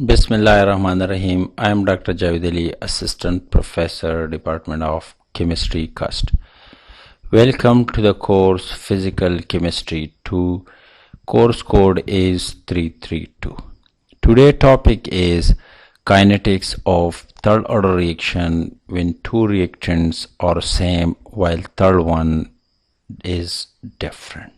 Bismillahirrahmanirrahim. I am Dr. Javid Ali, Assistant Professor, Department of Chemistry, Cust. Welcome to the course Physical Chemistry 2. Course code is 332. Today's topic is kinetics of third order reaction when two reactants are same while third one is different.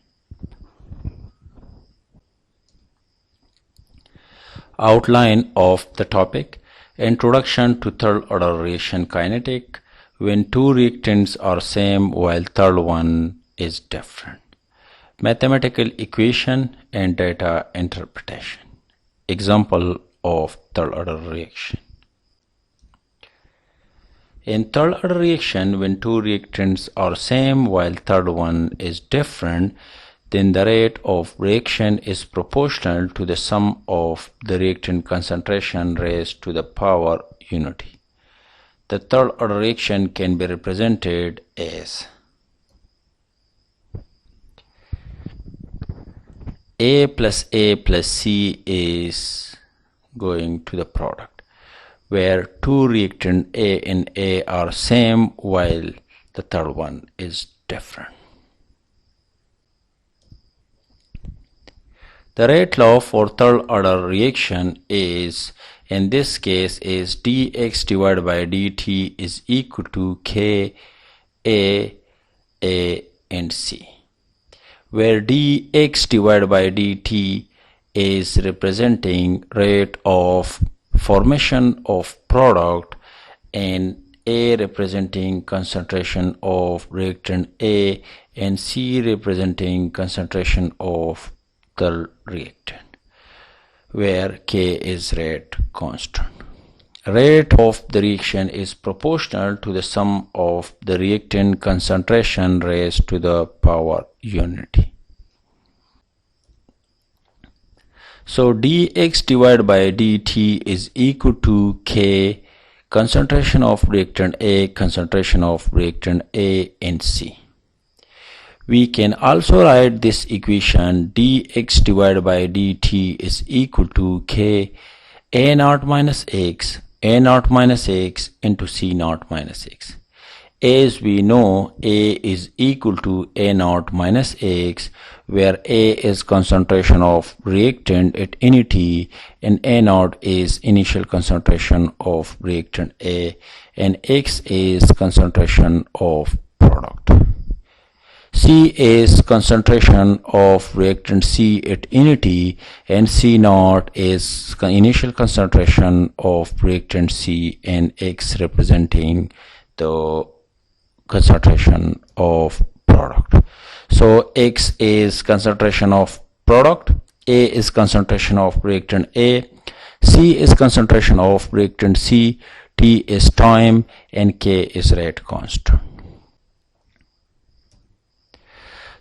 Outline of the topic: Introduction to third order reaction kinetic when two reactants are same while third one is different. Mathematical equation and data interpretation. Example of third order reaction. In third order reaction, when two reactants are same while third one is different, then the rate of reaction is proportional to the sum of the reactant concentration raised to the power unity. The third order reaction can be represented as A plus C is going to the product, where two reactants A and A are same while the third one is different. The rate law for third order reaction is, in this case, is dx divided by dt is equal to K, A, and C, where dx divided by dt is representing rate of formation of product and A representing concentration of reactant A and C representing concentration of the reactant, where K is rate constant. Rate of the reaction is proportional to the sum of the reactant concentration raised to the power unity. So dx divided by dt is equal to K, concentration of reactant A, concentration of reactant A and C. We can also write this equation dx divided by dt is equal to K A naught minus x into C naught minus x. As we know, A is equal to A naught minus x, where A is concentration of reactant at any t and A naught is initial concentration of reactant A and x is concentration of product. C is concentration of reactant C at any t and C naught is initial concentration of reactant C and X representing the concentration of product. So X is concentration of product, A is concentration of reactant A, C is concentration of reactant C, T is time, and K is rate constant.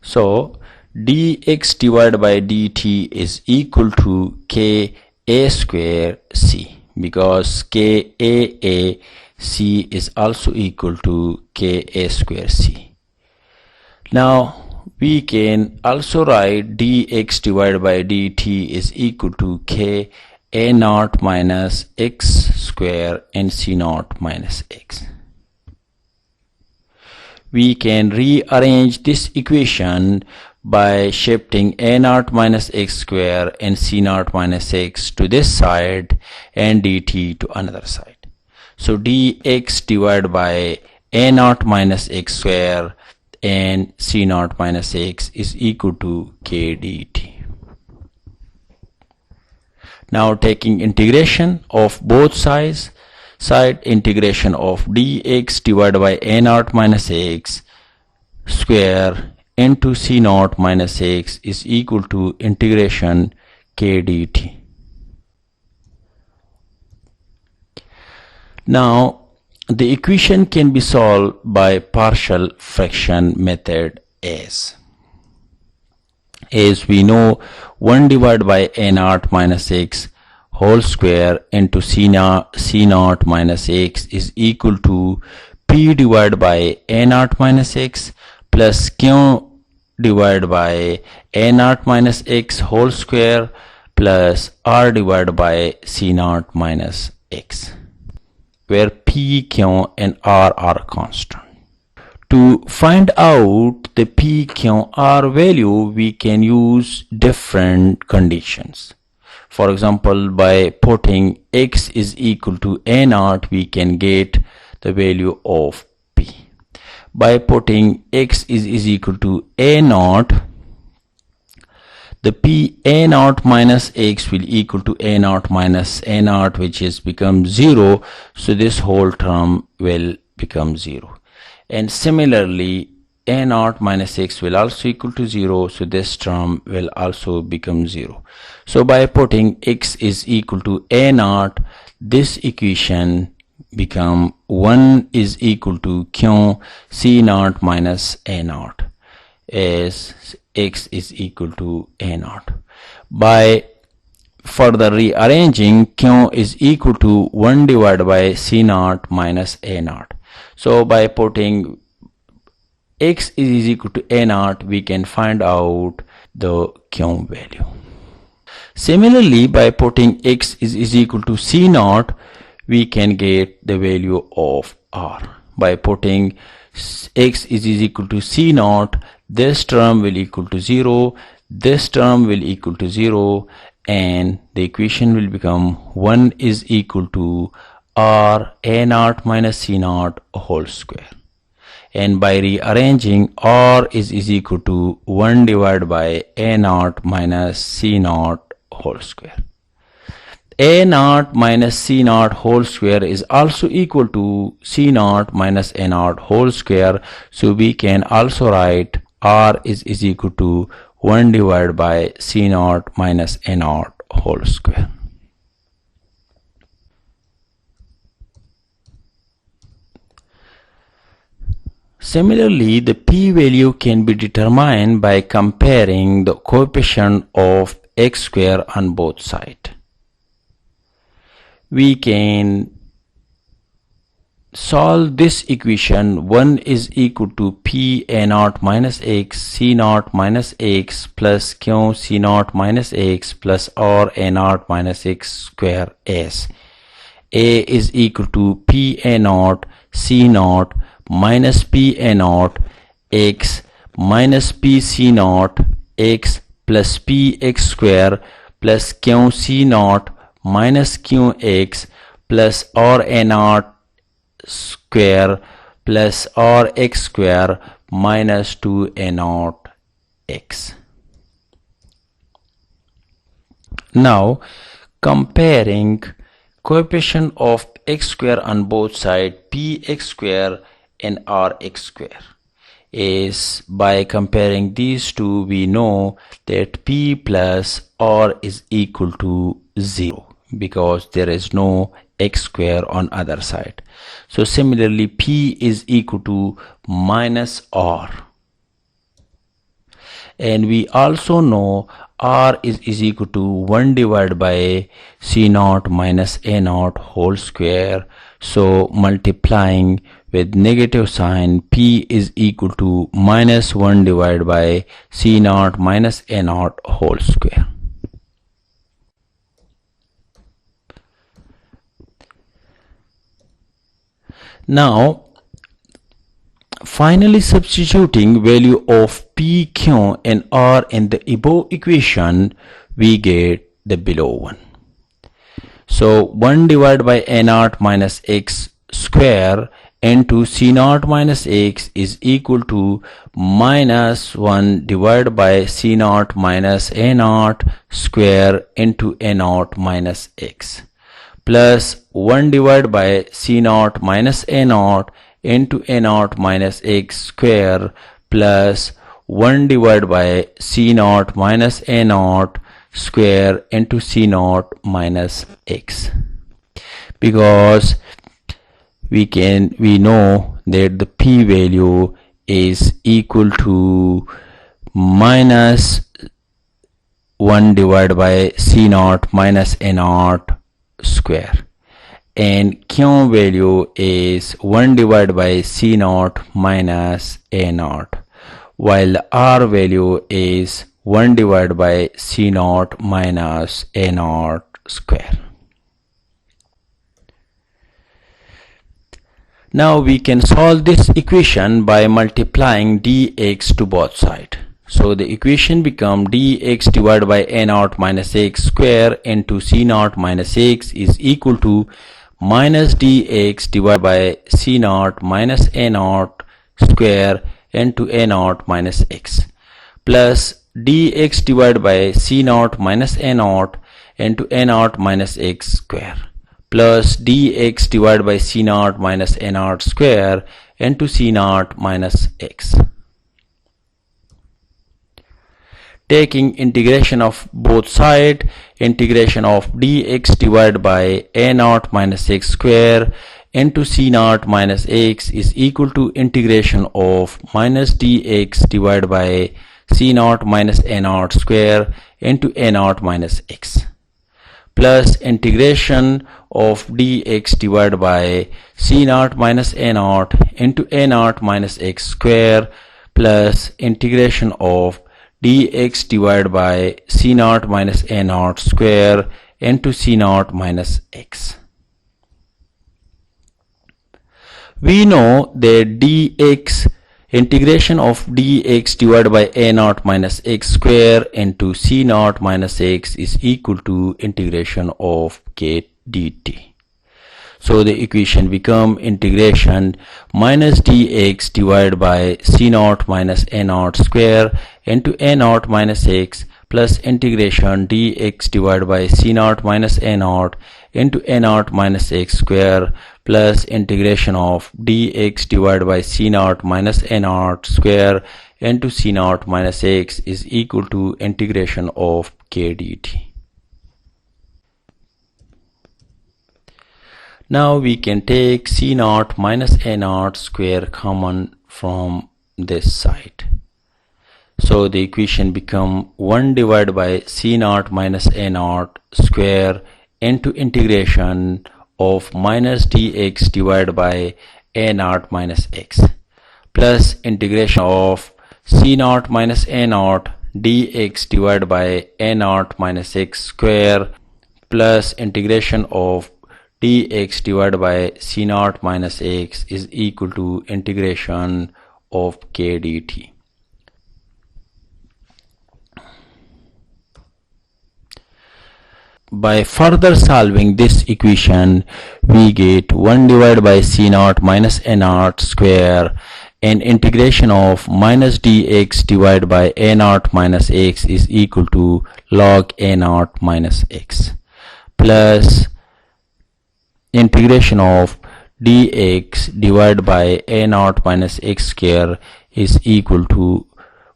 So dx divided by dt is equal to K A square C, because K A C is also equal to K A square C. Now we can also write dx divided by dt is equal to K A naught minus x square and C naught minus x. We can rearrange this equation by shifting A naught minus x square and C naught minus x to this side and dt to another side. So dx divided by A naught minus x square and C naught minus x is equal to K dt. Now taking integration of both sides, integration of dx divided by A naught minus x square into C naught minus x is equal to integration K dt. Now the equation can be solved by partial fraction method as we know 1 divided by A naught minus x whole square into C naught minus x is equal to P divided by A naught minus x plus Q divided by A naught minus x whole square plus r divided by c naught minus x, where p, q and r are constant. To find out the p, q, r value, we can use different conditions. For example, by putting x is equal to a naught, we can get the value of p. By putting x is equal to a naught, the p a naught minus x will equal to a naught minus a naught, which is become 0. So this whole term will become 0. And similarly, a naught minus x will also equal to 0. So this term will also become 0. So by putting x is equal to a naught, this equation become 1 is equal to q c naught minus a naught, as x is equal to a naught. By further rearranging, q is equal to 1 divided by c naught minus a naught. So by putting x is equal to a naught, we can find out the q value. Similarly, by putting x is equal to c naught, we can get the value of r. By putting x is equal to c naught, this term will equal to 0, this term will equal to 0, and the equation will become 1 is equal to r a naught minus c naught whole square. And by rearranging, r is equal to 1 divided by a naught minus c naught whole square. A naught minus c naught whole square is also equal to c naught minus a naught whole square. So we can also write r is equal to 1 divided by c naught minus a naught whole square. Similarly, the p value can be determined by comparing the coefficient of x square on both sides. We can solve this equation. 1 is equal to p a naught minus x c naught minus x plus q c naught minus x plus r a naught minus x square, as a is equal to p a naught c naught minus p a naught x minus p c naught x plus p x square plus q c naught minus q x plus r a naught square plus r x square minus 2 a naught x. Now comparing coefficient of x square on both sides, p x square and r x square, is by comparing these two, we know that p plus r is equal to 0 because there is no x square on other side. So similarly, p is equal to minus r, and we also know r is equal to 1 divided by c naught minus a naught whole square. So multiplying with negative sign, p is equal to minus 1 divided by c naught minus a naught whole square. Now finally substituting value of p, q and r in the above equation, we get the below one. So 1 divided by a naught minus x square into c naught minus x is equal to minus 1 divided by c naught minus a naught square into a naught minus x, plus 1 divided by c naught minus a naught into a naught minus x square plus 1 divided by c naught minus a naught square into c naught minus x, because we know that the p value is equal to minus 1 divided by c naught minus a naught square, and q value is 1 divided by c naught minus a naught, while r value is 1 divided by C naught minus A naught square. Now we can solve this equation by multiplying dx to both sides. So the equation becomes dx divided by A naught minus x square into C naught minus x is equal to minus dx divided by C naught minus A naught square into A naught minus x plus dx divided by C naught minus A naught into A naught minus x square plus dx divided by C naught minus A naught square into C naught minus x. Taking integration of both sides, integration of dx divided by A naught minus x square into C naught minus x is equal to integration of minus dx divided by C naught minus A naught square into A naught minus x plus integration of dx divided by C naught minus A naught into A naught minus x square plus integration of dx divided by C naught minus A naught square into C naught minus x. We know that dx integration of dx divided by A naught minus x square into C naught minus x is equal to integration of k dt. So the equation become integration minus dx divided by C naught minus A naught square into A naught minus x plus integration dx divided by C naught minus A naught into A naught minus x square plus integration of dx divided by C naught minus A naught square into C naught minus x is equal to integration of k dt. Now we can take C naught minus A naught square common from this side. So the equation become 1 divided by C naught minus A naught square into integration of minus dx divided by A naught minus x plus integration of C naught minus A naught dx divided by A naught minus x square plus integration of dx divided by C naught minus x is equal to integration of k dt. By further solving this equation, we get 1 divided by C naught minus A naught square and integration of minus dx divided by A naught minus x is equal to log A naught minus x plus integration of dx divided by A naught minus x square is equal to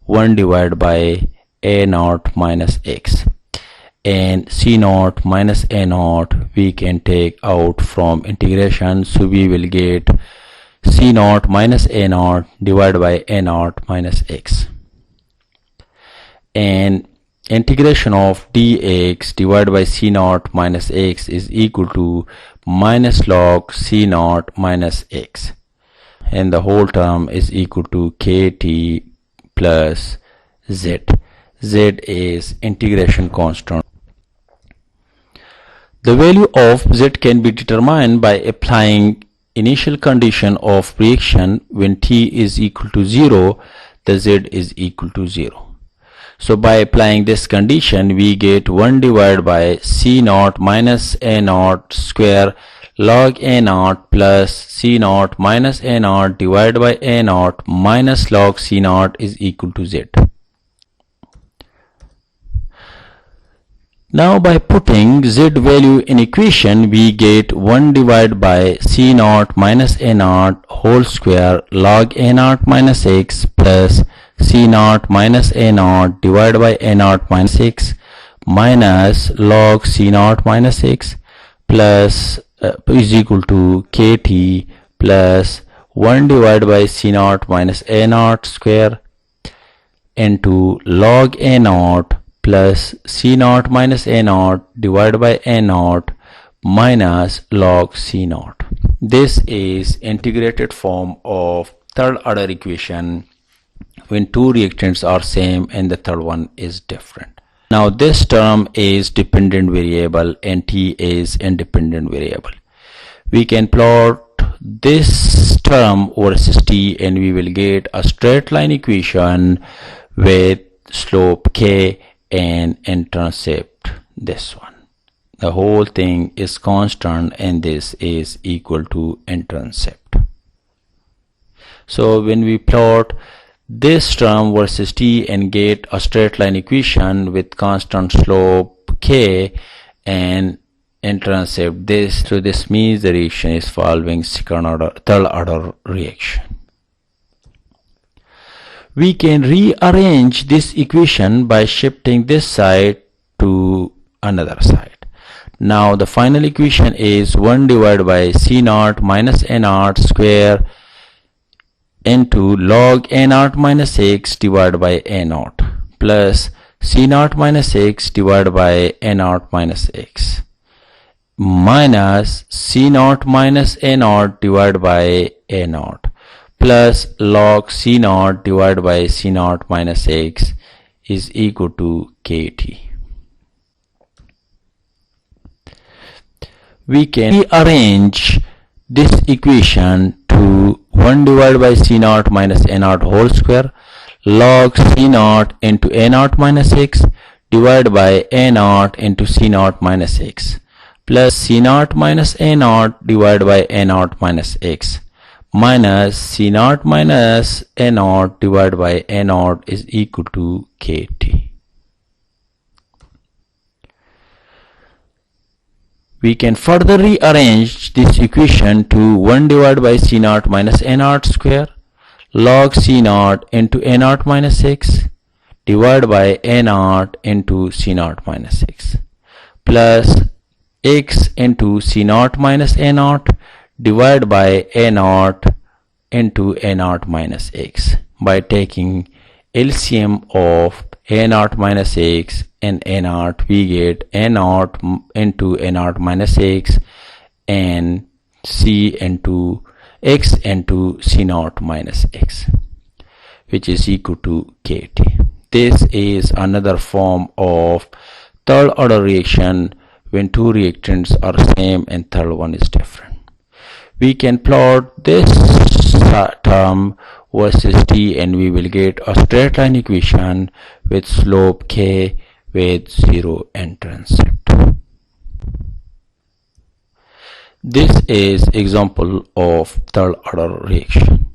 1 divided by A naught minus x. And C naught minus A naught we can take out from integration, so we will get C naught minus A naught divided by A naught minus x, and integration of dx divided by C naught minus x is equal to minus log C naught minus x, and the whole term is equal to kt plus z. Z is integration constant. The value of z can be determined by applying initial condition of reaction. When t is equal to 0, the z is equal to 0. So by applying this condition, we get 1 divided by C naught minus A naught square log A naught plus C naught minus A naught divided by A naught minus log C naught is equal to z. Now by putting z value in equation, we get 1 divided by C naught minus A naught whole square log A naught minus x plus C naught minus A naught divided by A naught minus x minus log C naught minus x plus is equal to kt plus 1 divided by C naught minus A naught square into log A naught plus C naught minus A naught divided by A naught minus log C naught. This is integrated form of third order equation when two reactants are same and the third one is different. Now this term is dependent variable and T is independent variable. We can plot this term versus T and we will get a straight line equation with slope K and intercept this one. The whole thing is constant and this is equal to intercept. So when we plot this term versus T and get a straight line equation with constant slope K and intercept this, so this means the reaction is following third order reaction. We can rearrange this equation by shifting this side to another side. Now the final equation is 1 divided by C naught minus A naught square into log A naught minus X divided by A naught plus C naught minus X divided by A naught minus X minus C naught minus A naught divided by A naught plus log C naught divided by C naught minus X is equal to KT. We can rearrange this equation to 1 divided by C naught minus A naught whole square log C naught into A naught minus X divided by A naught into C naught minus X plus C naught minus A naught divided by A naught minus X minus C naught minus A naught divided by A naught is equal to KT. We can further rearrange this equation to 1 divided by C naught minus A naught square log C naught into A naught minus X divided by A naught into C naught minus X plus X into C naught minus A naught divided by A naught into A naught minus X. By taking LCM of A naught minus X and A naught, we get A naught into A naught minus X and C into X into C naught minus X, which is equal to KT. This is another form of third order reaction when two reactants are same and third one is different. We can plot this term versus T and we will get a straight line equation with slope K with 0 intercept. This is example of third order reaction.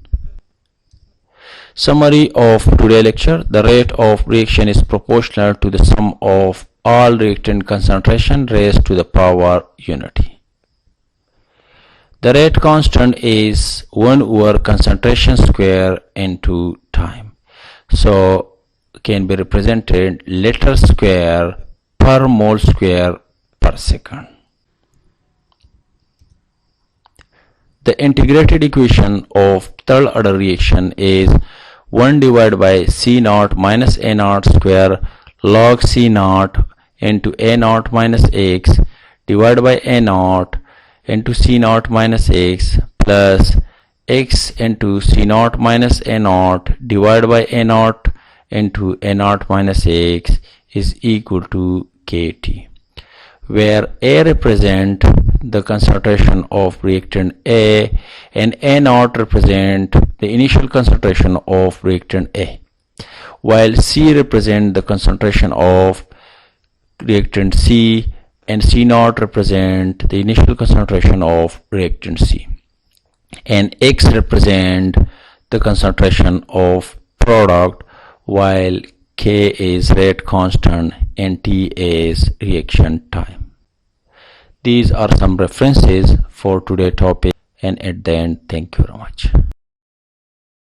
Summary of today's lecture. The rate of reaction is proportional to the sum of all reactant concentration raised to the power unity. The rate constant is 1 over concentration square into time. So can be represented liter square per mole square per second. The integrated equation of third order reaction is 1 divided by C naught minus A naught square log C naught into A naught minus X divided by A naught into C naught minus X plus X into C naught minus A naught divided by A naught into A naught minus X is equal to KT, where A represent the concentration of reactant A and A naught represent the initial concentration of reactant A, while C represent the concentration of reactant C and C naught represent the initial concentration of reactant C, and X represent the concentration of product, while K is rate constant and T is reaction time. These are some references for today's topic, and at the end, thank you very much.